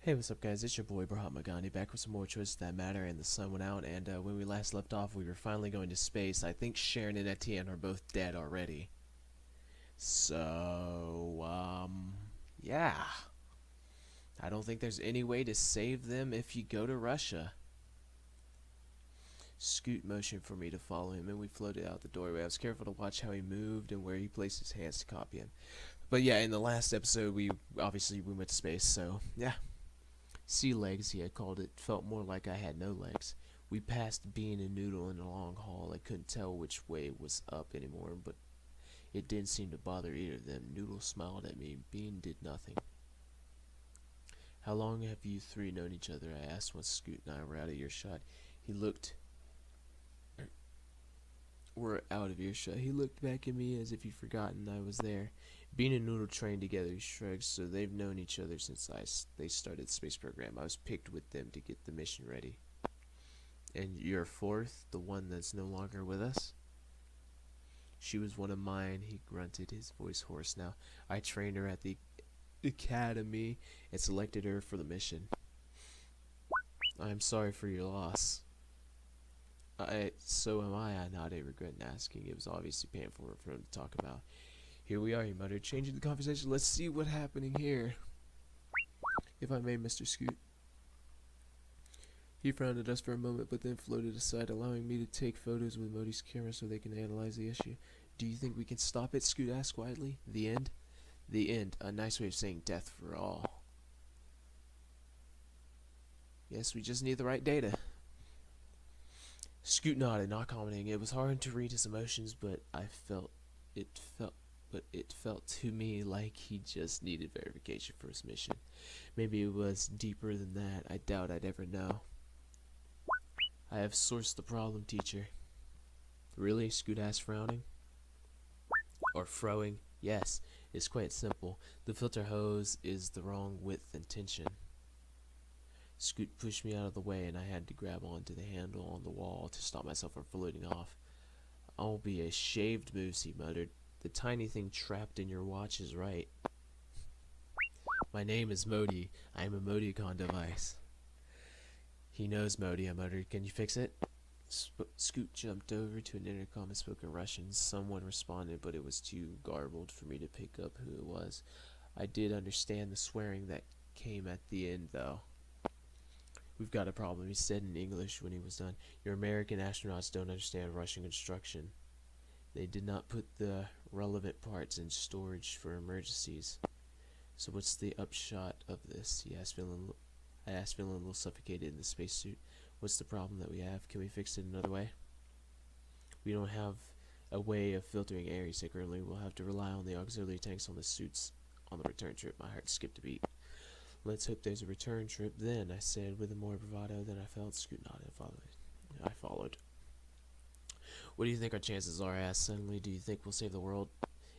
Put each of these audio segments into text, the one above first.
Hey, what's up, guys? It's your boy Brahat Magani back with some more Choices That Matter. And the sun went out, and when we last left off, we were finally going to space. I think Sharon and Etienne are both dead already. So, yeah. I don't think there's any way to save them if you go to Russia. Scoot motioned for me to follow him, and we floated out the doorway. I was careful to watch how he moved and where he placed his hands to copy him. But yeah, in the last episode, we went to space, so yeah. Sea legs, he had called it, felt more like I had no legs. We passed Bean and Noodle in a long hall. I couldn't tell which way was up anymore, but it didn't seem to bother either of them. Noodle smiled at me. Bean did nothing. How long have you three known each other? I asked once Scoot and I were out of earshot. We're out of earshot. He looked back at me as if he'd forgotten I was there. Bean and Noodle trained together, he shrugged, so they've known each other since they started the space program. I was picked with them to get the mission ready. And you're fourth, the one that's no longer with us? She was one of mine, he grunted, his voice hoarse now. I trained her at the academy and selected her for the mission. I'm sorry for your loss. So am I nodded, regretting asking. It was obviously painful for him to talk about. Here we are, he muttered, changing the conversation. Let's see what's happening here. If I may, Mr. Scoot. He frowned at us for a moment, but then floated aside, allowing me to take photos with Modi's camera so they can analyze the issue. Do you think we can stop it? Scoot asked quietly. The end? The end. A nice way of saying death for all. Yes, we just need the right data. Scoot nodded, not commenting. It was hard to read his emotions, but it felt to me like he just needed verification for his mission. Maybe it was deeper than that. I doubt I'd ever know. I have sourced the problem, teacher. Really? Scoot asked, frowning. Or froing? Yes, it's quite simple. The filter hose is the wrong width and tension. Scoot pushed me out of the way, and I had to grab onto the handle on the wall to stop myself from floating off. I'll be a shaved moose, he muttered. The tiny thing trapped in your watch is right. My name is Modi. I am a Modicon device. He knows Modi, I muttered. Can you fix it? Scoot jumped over to an intercom and spoke in Russian. Someone responded, but it was too garbled for me to pick up who it was. I did understand the swearing that came at the end, though. We've got a problem, he said in English when he was done. Your American astronauts don't understand Russian construction. They did not put the relevant parts in storage for emergencies. So what's the upshot of this? I asked, feeling a little suffocated in the spacesuit. What's the problem that we have? Can we fix it another way? We don't have a way of filtering air, he said currently. We'll have to rely on the auxiliary tanks on the suits on the return trip. My heart skipped a beat. Let's hope there's a return trip then, I said with more bravado than I felt. Scoot nodded and followed. I followed. What do you think our chances are? I asked suddenly. Do you think we'll save the world?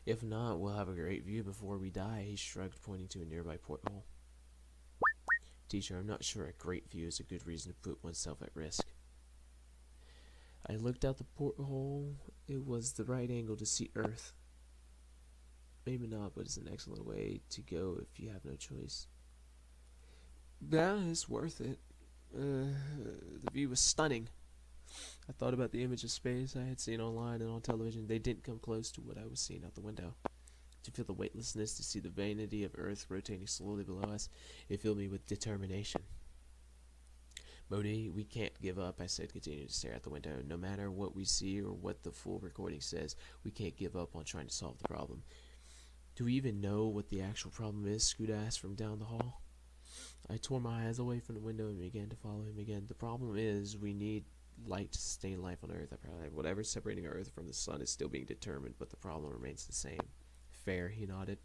If not, we'll have a great view before we die, he shrugged, pointing to a nearby porthole. Teacher, I'm not sure a great view is a good reason to put oneself at risk. I looked out the porthole. It was the right angle to see Earth. Maybe not, but it's an excellent way to go if you have no choice. Yeah, it's worth it. The view was stunning. I thought about the image of space I had seen online and on television. They didn't come close to what I was seeing out the window. To feel the weightlessness, to see the vanity of Earth rotating slowly below us, it filled me with determination. Modi, we can't give up, I said, continuing to stare out the window. No matter what we see or what the full recording says, we can't give up on trying to solve the problem. Do we even know what the actual problem is? Scoot asked from down the hall. I tore my eyes away from the window and began to follow him again. The problem is we need light to sustain life on Earth. Whatever's separating Earth from the sun is still being determined, but the problem remains the same. Fair, he nodded.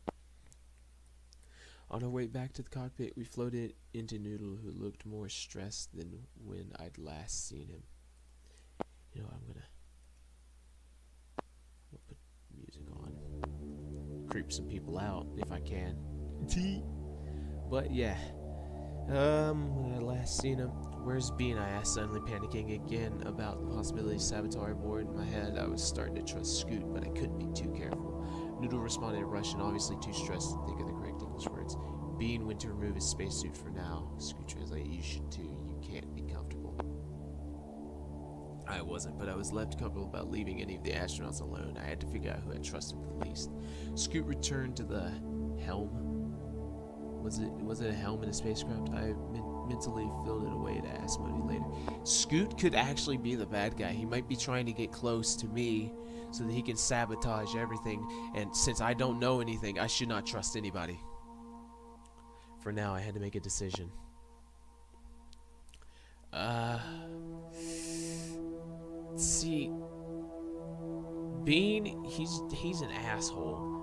On our way back to the cockpit, we floated into Noodle, who looked more stressed than when I'd last seen him. You know, I'm gonna put music on. Creep some people out, if I can. But yeah. When I last seen him, where's Bean? I asked, suddenly panicking again about the possibility of sabotage aboard. In my head, I was starting to trust Scoot, but I couldn't be too careful. Noodle responded in Russian, obviously too stressed to think of the correct English words. Bean went to remove his spacesuit for now. Scoot translated, you should too. You can't be comfortable. I wasn't, but I was left comfortable about leaving any of the astronauts alone. I had to figure out who I trusted the least. Scoot returned to the helm. Was it a helm in a spacecraft? I mentally filled it away to ask Modi later. Scoot could actually be the bad guy. He might be trying to get close to me so that he can sabotage everything, and since I don't know anything, I should not trust anybody. For now, I had to make a decision. See, Bean, he's an asshole.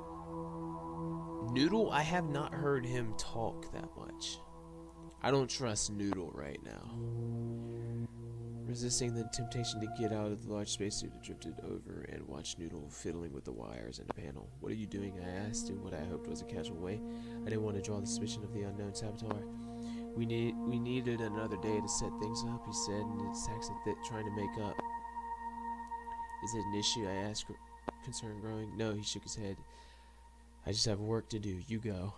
Noodle, I have not heard him talk that much. I don't trust Noodle right now. Resisting the temptation to get out of the large spacesuit, I drifted over and watched Noodle fiddling with the wires in the panel. What are you doing? I asked in what I hoped was a casual way. I didn't want to draw the suspicion of the unknown saboteur. We needed another day to set things up, he said, and his accent trying to make up. Is it an issue? I asked, concern growing. No, he shook his head. I just have work to do. You go.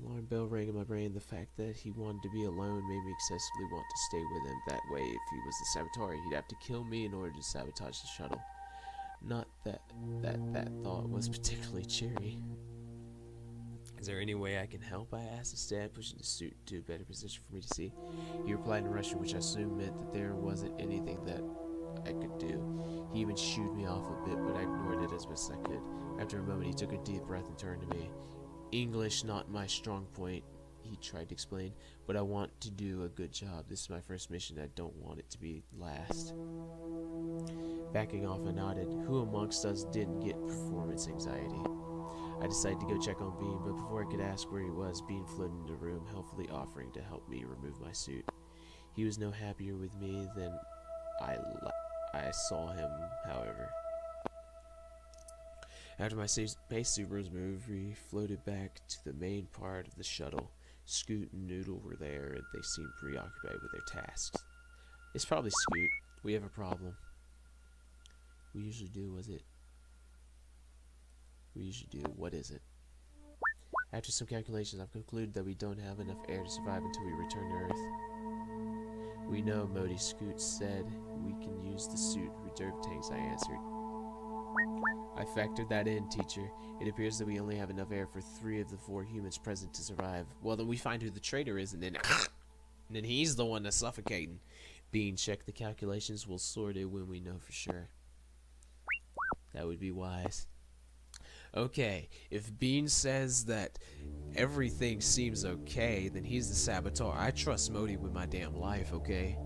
Alarm bell rang in my brain. The fact that he wanted to be alone made me excessively want to stay with him. That way, if he was the saboteur, he'd have to kill me in order to sabotage the shuttle. Not that thought was particularly cheery. Is there any way I can help? I asked instead, pushing the suit to a better position for me to see. He replied in Russian, which I assumed meant that there wasn't anything that I could do. He even shooed me off a bit, but I ignored it as best I could. After a moment, he took a deep breath and turned to me. English not my strong point, he tried to explain, but I want to do a good job. This is my first mission. I don't want it to be last. Backing off, I nodded. Who amongst us didn't get performance anxiety? I decided to go check on Bean, but before I could ask where he was, Bean floated into the room, helpfully offering to help me remove my suit. He was no happier with me than I saw him, however. After my spacesuit was moved, we floated back to the main part of the shuttle. Scoot and Noodle were there, and they seemed preoccupied with their tasks. It's probably Scoot. We have a problem. We usually do, was it? We usually do. What is it? After some calculations, I've concluded that we don't have enough air to survive until we return to Earth. We know, Modi. Scoot said we can use the suit reserve tanks, I answered. I factored that in, teacher. It appears that we only have enough air for 3 of the 4 humans present to survive. Well, then we find who the traitor is, and then he's the one that's suffocating. Bean, check the calculations. We'll sort it when we know for sure. That would be wise. Okay, if Bean says that everything seems okay, then he's the saboteur. I trust Modi with my damn life, okay?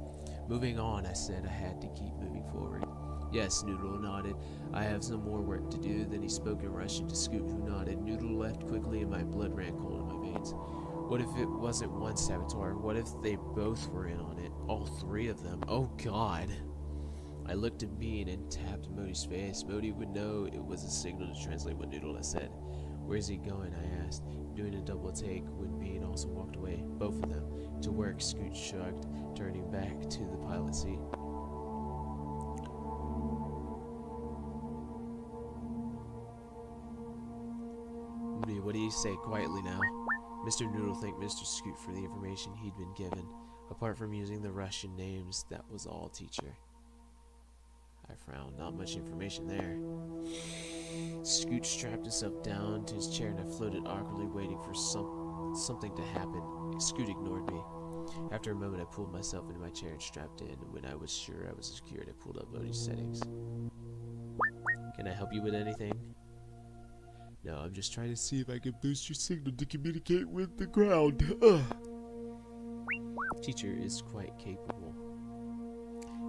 Moving on, I said. I had to keep moving forward. Yes, Noodle nodded. I have some more work to do. Then he spoke in Russian to Scoot, who nodded. Noodle left quickly and my blood ran cold in my veins. What if it wasn't one saboteur? What if they both were in on it? All 3 of them? Oh god. I looked at Bean and tapped Modi's face. Modi would know it was a signal to translate what Noodle had said. Where's he going? I asked, doing a double take when Bean also walked away. Both of them. To work, Scoot shrugged, turning back to the pilot seat. What do you say quietly now? Mr. Noodle thanked Mr. Scoot for the information he'd been given. Apart from using the Russian names, that was all, teacher. I frowned. Not much information there. Scoot strapped himself down to his chair and I floated awkwardly, waiting for something to happen. Scoot ignored me. After a moment, I pulled myself into my chair and strapped in. When I was sure I was secured, I pulled up Modi's settings. Can I help you with anything? No, I'm just trying to see if I can boost your signal to communicate with the ground. Teacher is quite capable.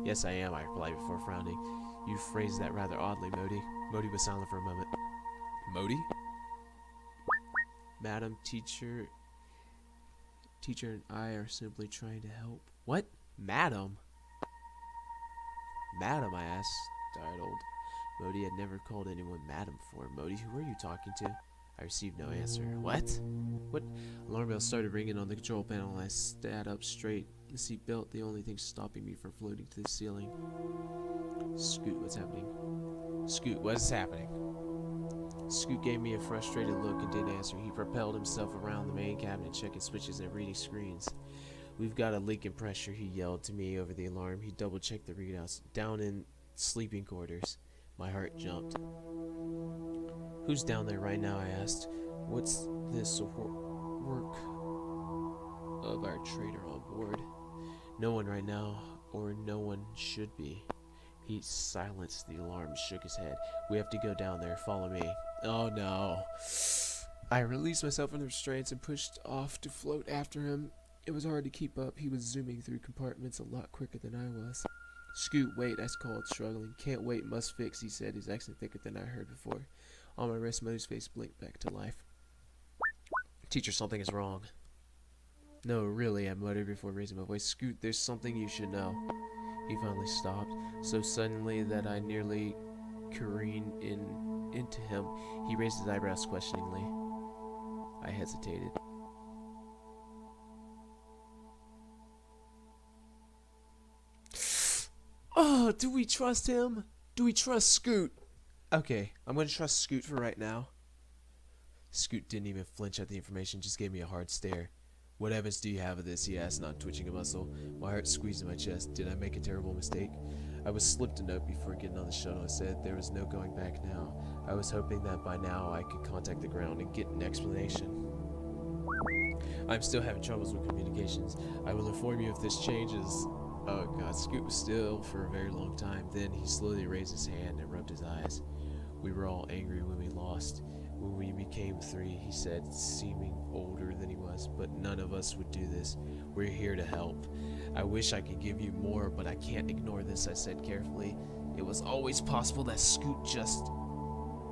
Yes, I am, I replied before frowning. You phrased that rather oddly, Modi. Modi was silent for a moment. Modi? Madam, teacher and I are simply trying to help. What? Madam? Madam, I asked, startled. Modi had never called anyone madam before. Modi, who are you talking to? I received no answer. What? What? Alarm bell started ringing on the control panel and I sat up straight. The seat belt, the only thing stopping me from floating to the ceiling. Scoot, what's happening? Scoot, what is happening? Scoot gave me a frustrated look and didn't answer. He propelled himself around the main cabinet, checking switches and reading screens. "We've got a leak in pressure," he yelled to me over the alarm. He double-checked the readouts. "Down in sleeping quarters." My heart jumped. "Who's down there right now?" I asked. "What's this work of our traitor on board?" "No one right now, or no one should be." He silenced the alarm, shook his head. "We have to go down there. Follow me." Oh no. I released myself from the restraints and pushed off to float after him. It was hard to keep up. He was zooming through compartments a lot quicker than I was. "Scoot, wait," I called, struggling. "Can't wait, must fix," he said, his accent thicker than I heard before. On my wrist, Mo's face blinked back to life. "Teacher, something is wrong." "No, really," I muttered before raising my voice. "Scoot, there's something you should know." He finally stopped, so suddenly that I nearly careened into him. He raised his eyebrows questioningly. I hesitated. Oh, do we trust him? Do we trust Scoot? Okay, I'm going to trust Scoot for right now. Scoot didn't even flinch at the information, just gave me a hard stare. "What evidence do you have of this?" he asked, not twitching a muscle. My heart squeezed in my chest. Did I make a terrible mistake? I was slipped a note before getting on the shuttle. I said there was no going back now. I was hoping that by now I could contact the ground and get an explanation. "I'm still having troubles with communications. I will inform you if this changes." Oh god, Scoot was still for a very long time. Then he slowly raised his hand and rubbed his eyes. "We were all angry when we lost. When we became 3, he said, seeming older than he was, "but none of us would do this. We're here to help. I wish I could give you more, but I can't ignore this," I said carefully. It was always possible that Scoot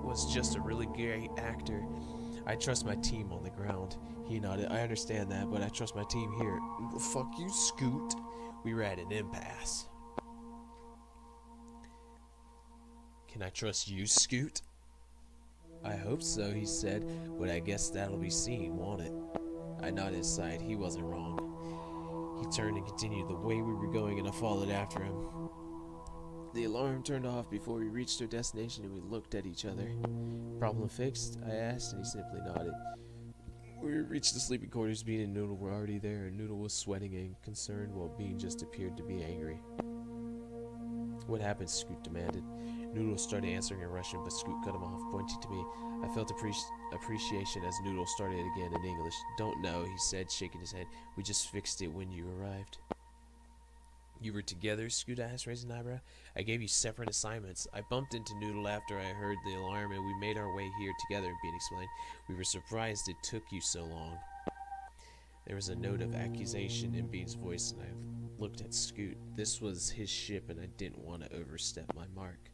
was just a really great actor. "I trust my team on the ground." He nodded. "I understand that, but I trust my team here." "Fuck you, Scoot." We were at an impasse. "Can I trust you, Scoot?" "I hope so," he said, "but I guess that'll be seen, won't it?" I nodded aside. He wasn't wrong. He turned and continued the way we were going, and I followed after him. The alarm turned off before we reached our destination, and we looked at each other. "Problem fixed?" I asked, and he simply nodded. We reached the sleeping quarters. Bean and Noodle were already there, and Noodle was sweating and concerned, while Bean just appeared to be angry. "What happened?" Scoot demanded. Noodle started answering in Russian, but Scoot cut him off, pointing to me. I felt appreciation as Noodle started again in English. "Don't know," he said, shaking his head. "We just fixed it when you arrived." "You were together?" Scoot asked, raising an eyebrow. "I gave you separate assignments. I bumped into Noodle after I heard the alarm, and we made our way here together," Bean explained. "We were surprised it took you so long." There was a note of accusation in Bean's voice, and I looked at Scoot. This was his ship, and I didn't want to overstep my mark.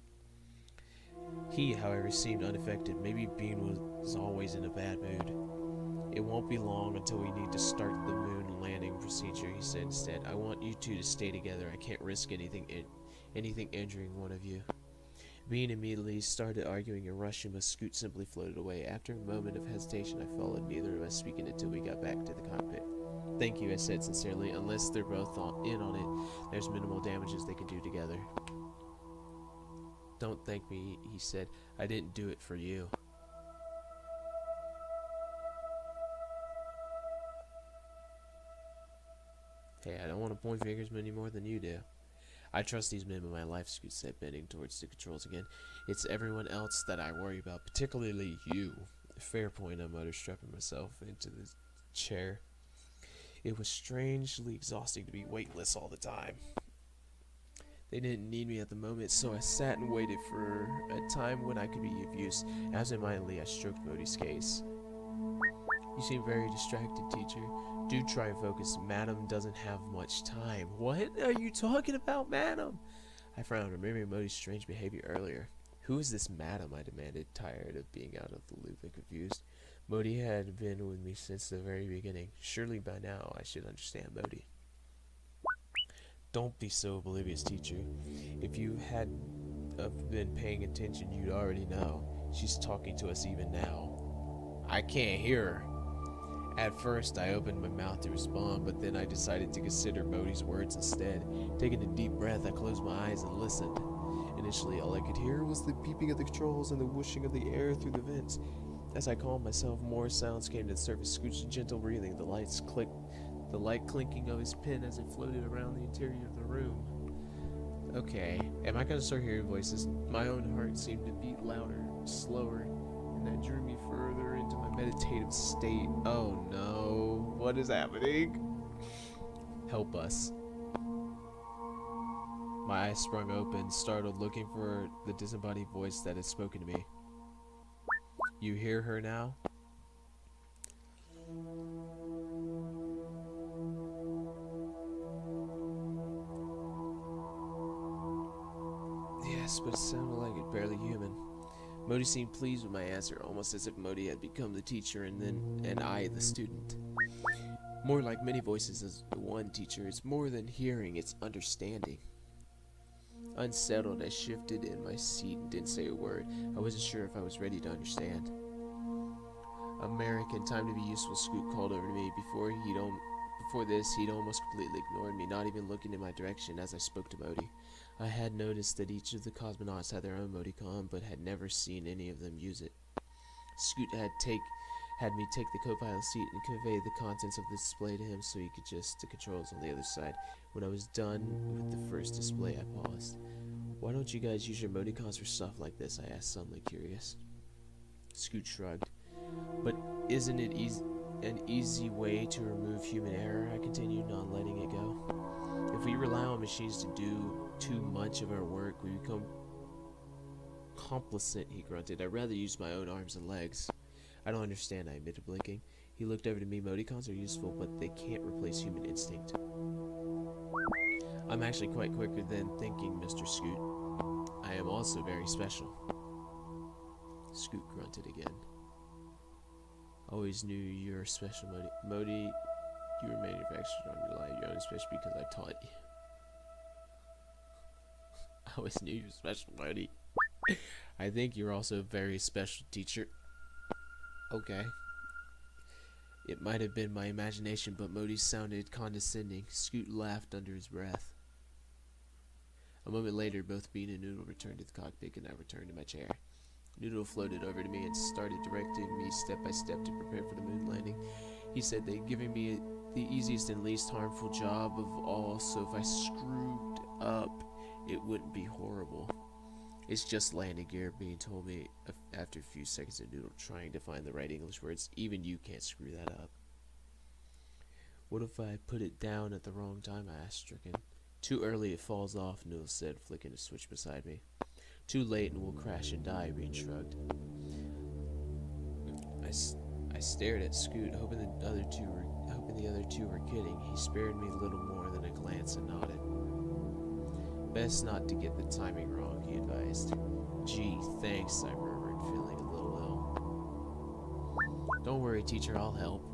He, however, seemed unaffected. Maybe Bean was always in a bad mood. "It won't be long until we need to start the moon landing procedure," he said instead. "I want you two to stay together. I can't risk anything injuring one of you." Bean immediately started arguing in Russian, but Scoot simply floated away. After a moment of hesitation, I followed, neither of us speaking until we got back to the cockpit. "Thank you," I said sincerely. "Unless they're both in on it, there's minimal damages they can do together." "Don't thank me," he said. "I didn't do it for you." "Hey, I don't want to point fingers any more than you do." "I trust these men with my life," Scoot said, bending towards the controls again. "It's everyone else that I worry about, particularly you." "Fair point," I muttered, strapping myself into the chair. It was strangely exhausting to be weightless all the time. They didn't need me at the moment, so I sat and waited for a time when I could be of use. Absentmindedly, I stroked Modi's case. "You seem very distracted, teacher. Do try and focus. Madam doesn't have much time." "What are you talking about, Madam?" I frowned, remembering Modi's strange behavior earlier. "Who is this Madam?" I demanded, tired of being out of the loop and confused. Modi had been with me since the very beginning. Surely by now I should understand Modi. "Don't be so oblivious, teacher. If you had been paying attention, you'd already know. She's talking to us even now." "I can't hear her." At first, I opened my mouth to respond, but then I decided to consider Modi's words instead. Taking a deep breath, I closed my eyes and listened. Initially, all I could hear was the beeping of the controls and the whooshing of the air through the vents. As I calmed myself, more sounds came to the surface. Scoot's gentle breathing, the light clinking of his pen as it floated around the interior of the room. Okay, am I gonna start hearing voices? My own heart seemed to beat louder, slower, and that drew me further into my meditative state. Oh no, what is happening? Help us. My eyes sprung open, startled, looking for the disembodied voice that had spoken to me. You hear her now? Yes, but it sounded like it, barely human. Modi seemed pleased with my answer, almost as if Modi had become the teacher and I the student. More like many voices as one teacher, it's more than hearing, it's understanding. Unsettled, I shifted in my seat and didn't say a word. I wasn't sure if I was ready to understand. American, time to be useful, Scoot called over to me. Before this, he'd almost completely ignored me, not even looking in my direction as I spoke to Modi. I had noticed that each of the cosmonauts had their own Modicon, but had never seen any of them use it. Scoot had me take the co-pilot seat and convey the contents of the display to him so he could adjust the controls on the other side. When I was done with the first display, I paused. Why don't you guys use your Modicons for stuff like this? I asked, suddenly curious. Scoot shrugged. But isn't it an easy way to remove human error? I continued, not letting it go. If we rely on machines to do too much of our work, we become complicit, he grunted. I'd rather use my own arms and legs. I don't understand, I admitted, blinking. He looked over to me. Modicons are useful, but they can't replace human instinct. I'm actually quite quicker than thinking, Mr. Scoot. I am also very special. Scoot grunted again. Always knew you were special, Modi. Modi, you were manufactured on your life. You're only special because I taught you. I always knew you were special, Modi. I think you're also a very special teacher. Okay. It might have been my imagination, but Modi sounded condescending. Scoot laughed under his breath. A moment later, both Bean and Noodle returned to the cockpit, and I returned to my chair. Noodle floated over to me and started directing me step by step to prepare for the moon landing. He said they'd given me the easiest and least harmful job of all, so if I screwed up, it wouldn't be horrible. It's just landing gear, Bean told me after a few seconds of Noodle trying to find the right English words. Even you can't screw that up. What if I put it down at the wrong time? I asked, stricken. Too early, it falls off, Noodle said, flicking a switch beside me. Too late and we'll crash and die, Bean shrugged. I stared at Scoot, hoping the other two were kidding. He spared me little more than a glance and nodded. Best not to get the timing wrong, he advised. Gee, thanks, I murmured, feeling a little ill. Don't worry, teacher, I'll help.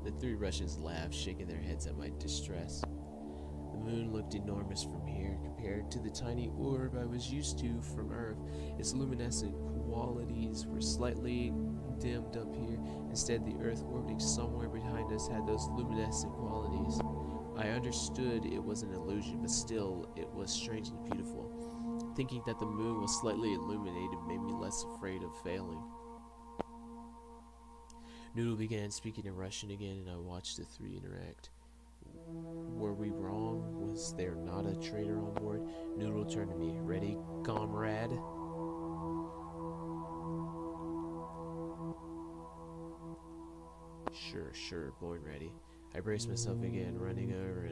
The three Russians laughed, shaking their heads at my distress. The moon looked enormous from here compared to the tiny orb I was used to from Earth. Its luminescent qualities were slightly dimmed up here. Instead, the Earth orbiting somewhere behind us had those luminescent qualities. I understood it was an illusion, but still, it was strangely beautiful. Thinking that the moon was slightly illuminated made me less afraid of failing. Noodle began speaking in Russian again, and I watched the three interact. Were we wrong? Was there not a traitor on board? Noodle turned to me. Ready, comrade? Sure, born ready. I braced myself again, running over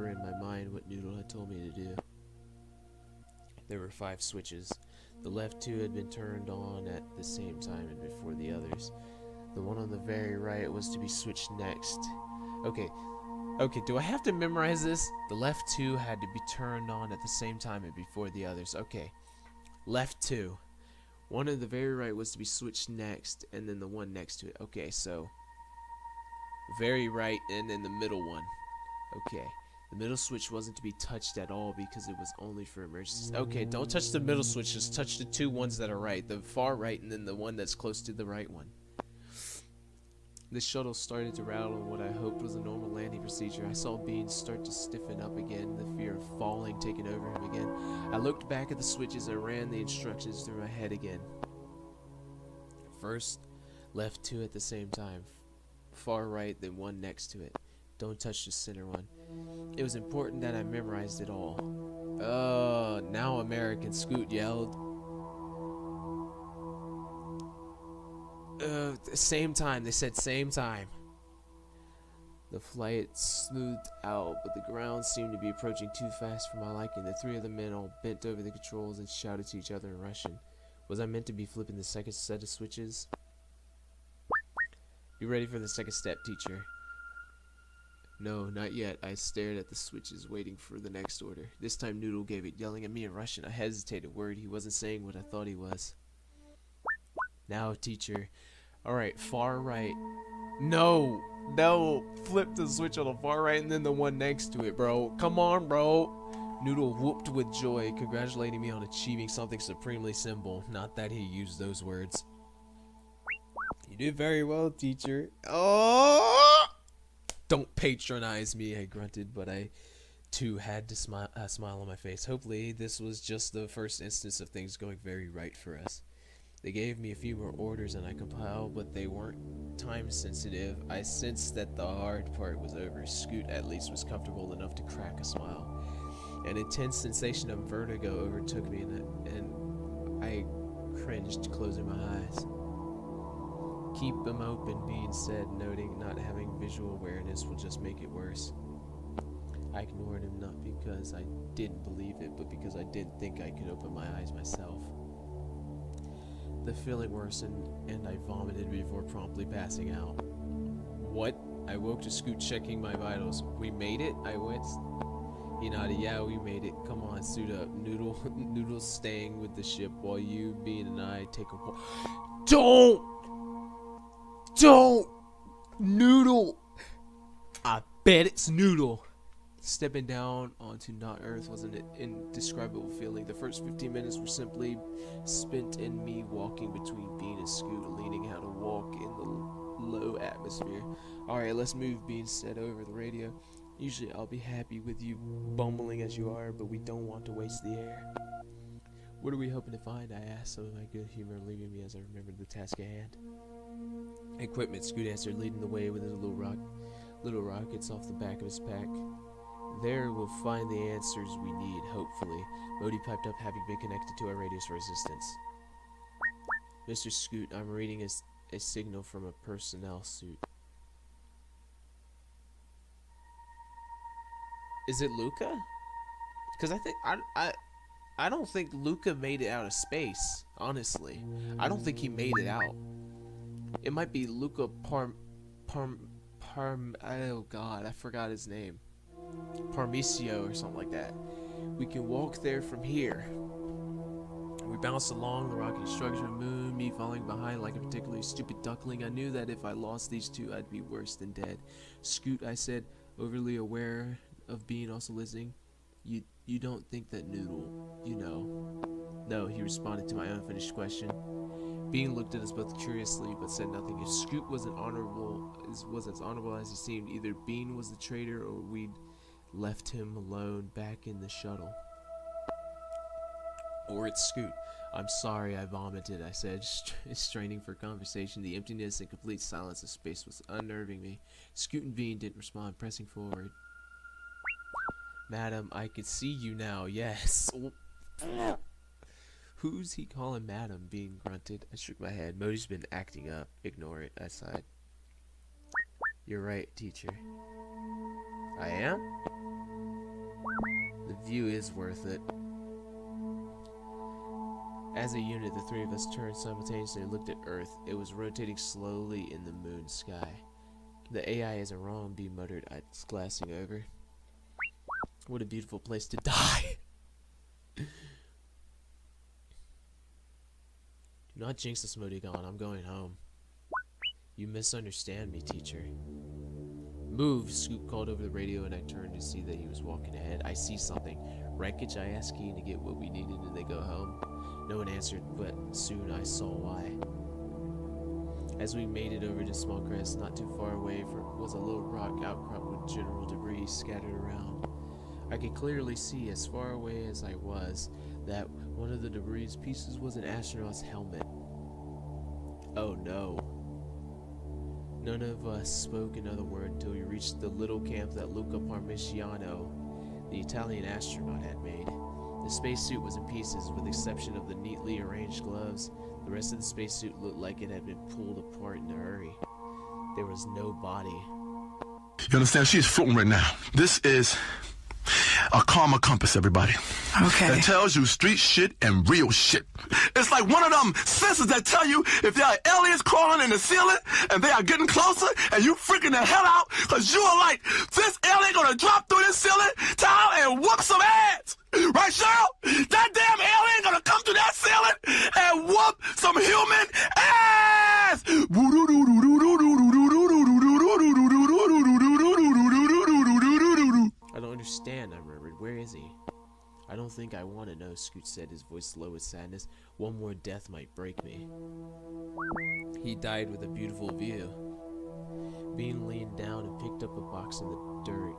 in my mind what Noodle had told me to do. There were 5 switches. The left 2 had been turned on at the same time and before the others. The one on the very right was to be switched next. Okay, do I have to memorize this? The left 2 had to be turned on at the same time and before the others. Okay, left 2. One on the very right was to be switched next, and then the one next to it. Okay, so very right and then the middle one. Okay, the middle switch wasn't to be touched at all because it was only for emergencies. Okay, don't touch the middle switch, just touch the 2 ones that are right. The far right and then the one that's close to the right one. The shuttle started to rattle in what I hoped was a normal landing procedure. I saw Bean start to stiffen up again, the fear of falling taking over him again. I looked back at the switches and ran the instructions through my head again. First, left 2 at the same time. Far right, then 1 next to it. Don't touch the center one. It was important that I memorized it all. Now American, Scoot yelled. Same time, they said same time. The flight smoothed out, but the ground seemed to be approaching too fast for my liking. The 3 of the men all bent over the controls and shouted to each other in Russian. Was I meant to be flipping the second set of switches? You ready for the second step, teacher? No, not yet. I stared at the switches, waiting for the next order. This time Noodle gave it, yelling at me in Russian. I hesitated, worried he wasn't saying what I thought he was. Now, teacher. Alright, far right. No! Flip the switch on the far right and then the one next to it, bro. Come on, bro! Noodle whooped with joy, congratulating me on achieving something supremely simple. Not that he used those words. You did very well, teacher. Oh! Don't patronize me, I grunted, but I too had to smile on my face. Hopefully, this was just the first instance of things going very right for us. They gave me a few more orders and I compiled, but they weren't time sensitive. I sensed that the hard part was over. Scoot at least was comfortable enough to crack a smile. An intense sensation of vertigo overtook me and I cringed, closing my eyes. Keep them open, Bean said, noting not having visual awareness will just make it worse. I ignored him not because I didn't believe it, but because I didn't think I could open my eyes myself. The feeling worsened, and I vomited before promptly passing out. What? I woke to Scoot checking my vitals. We made it? I winced. He nodded. Yeah, we made it. Come on, suit up. Noodle's staying with the ship while you, Bean, and I take a walk. Don't! Noodle! I bet it's Noodle. Stepping down onto not Earth was an indescribable feeling. The first 15 minutes were simply spent in me walking between Bean and Scoot, learning how to walk in the low atmosphere. Alright, let's move, Bean said over the radio. Usually I'll be happy with you bumbling as you are, but we don't want to waste the air. What are we hoping to find? I asked, some of my good humor leaving me as I remembered the task at hand. Equipment, Scoot answered, leading the way with his little rockets off the back of his pack. There we'll find the answers we need, hopefully. Modi piped up, having been connected to our radios for assistance. Mr. Scoot, I'm reading a signal from a personnel suit. Is it Luca? Because I don't think Luca made it out of space, honestly. I don't think he made it out. It might be Luca oh god, I forgot his name. Parmisio or something like that. We can walk there from here. We bounced along the rocky structure of the moon, me falling behind like a particularly stupid duckling. I knew that if I lost these two, I'd be worse than dead. Scoot, I said, overly aware of Bean also listening. You don't think that Noodle, you know? No, he responded to my unfinished question. Bean looked at us both curiously, but said nothing. If Scoot was as honorable as he seemed, either Bean was the traitor or we'd left him alone back in the shuttle. Or it's Scoot. I'm sorry, I vomited, I said, straining for conversation. The emptiness and complete silence of space was unnerving me. Scoot and Bean didn't respond, pressing forward. Madam, I can see you now, yes. Who's he calling Madam? Bean grunted. I shook my head. Modi's been acting up. Ignore it, I sighed. You're right, teacher. I am? The view is worth it. As a unit, the 3 of us turned simultaneously and looked at Earth. It was rotating slowly in the moon sky. The AI isn't wrong, Bean muttered, glancing over. What a beautiful place to die. Do not jinx this, Modigon. I'm going home. You misunderstand me, teacher. Move, Scoot called over the radio, and I turned to see that he was walking ahead. I see something. Wreckage, I asked, keen to get what we needed, and they go home. No one answered, but soon I saw why. As we made it over to small crest, not too far away was a little rock outcrop with general debris scattered around. I could clearly see, as far away as I was, that one of the debris pieces was an astronaut's helmet. Oh no. None of us spoke another word until we reached the little camp that Luca Parmigiano, the Italian astronaut, had made. The spacesuit was in pieces, with the exception of the neatly arranged gloves. The rest of the spacesuit looked like it had been pulled apart in a hurry. There was no body. You understand? She's floating right now. This is a karma compass, everybody. Okay. That tells you street shit and real shit. It's like one of them sensors that tell you if there are aliens crawling in the ceiling and they are getting closer and you freaking the hell out because you are like, this alien gonna drop through this ceiling tile and whoop some ass. Right, Cheryl? That damn alien gonna come through that ceiling and whoop some human ass. I don't understand, I murmured. Where is he? I don't think I want to know, Scoot said, his voice low with sadness. One more death might break me. He died with a beautiful view. Bean leaned down and picked up a box in the dirt.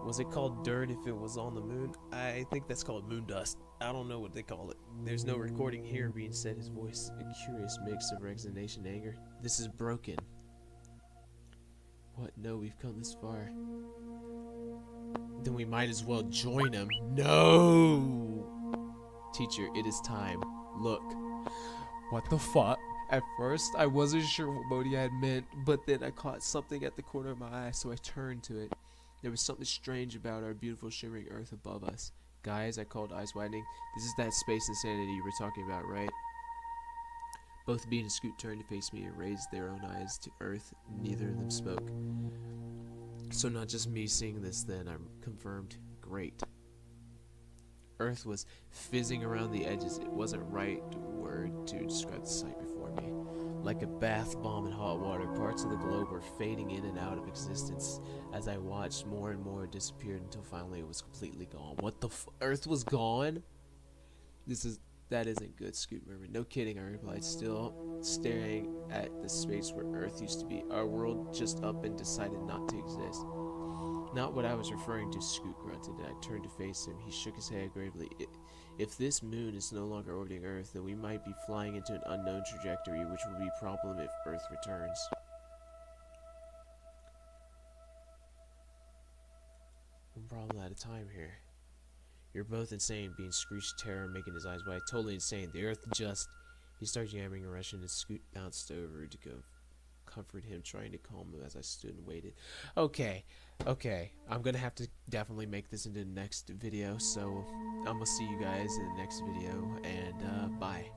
Was it called dirt if it was on the moon? I think that's called moon dust. I don't know what they call it. There's no recording here, Bean said, his voice a curious mix of resignation and anger. This is broken. What? No, we've come this far. Then we might as well join him. No! Teacher, it is time. Look. What the fuck? At first, I wasn't sure what Modia had meant, but then I caught something at the corner of my eye, so I turned to it. There was something strange about our beautiful shimmering earth above us. Guys, I called, eyes widening. This is that space insanity you were talking about, right? Both Bean and Scoot turned to face me and raised their own eyes to earth. Neither of them spoke. So not just me seeing this then, I'm confirmed. Great. Earth was fizzing around the edges. It wasn't right word to describe the sight before me. Like a bath bomb in hot water, parts of the globe were fading in and out of existence. As I watched, more and more disappeared until finally it was completely gone. What the Earth was gone? That isn't good, Scoot murmured. No kidding, I replied, still staring at the space where Earth used to be. Our world just up and decided not to exist. Not what I was referring to, Scoot grunted. I turned to face him. He shook his head gravely. If this moon is no longer orbiting Earth, then we might be flying into an unknown trajectory, which will be a problem if Earth returns. One problem at a time here. You're both insane, Bean screeched, terror making his eyes wide. Totally insane. The Earth just... He started yammering in Russian and Scoot bounced over to go comfort him, trying to calm him as I stood and waited. Okay. I'm gonna have to definitely make this into the next video, so I'm gonna see you guys in the next video, and bye.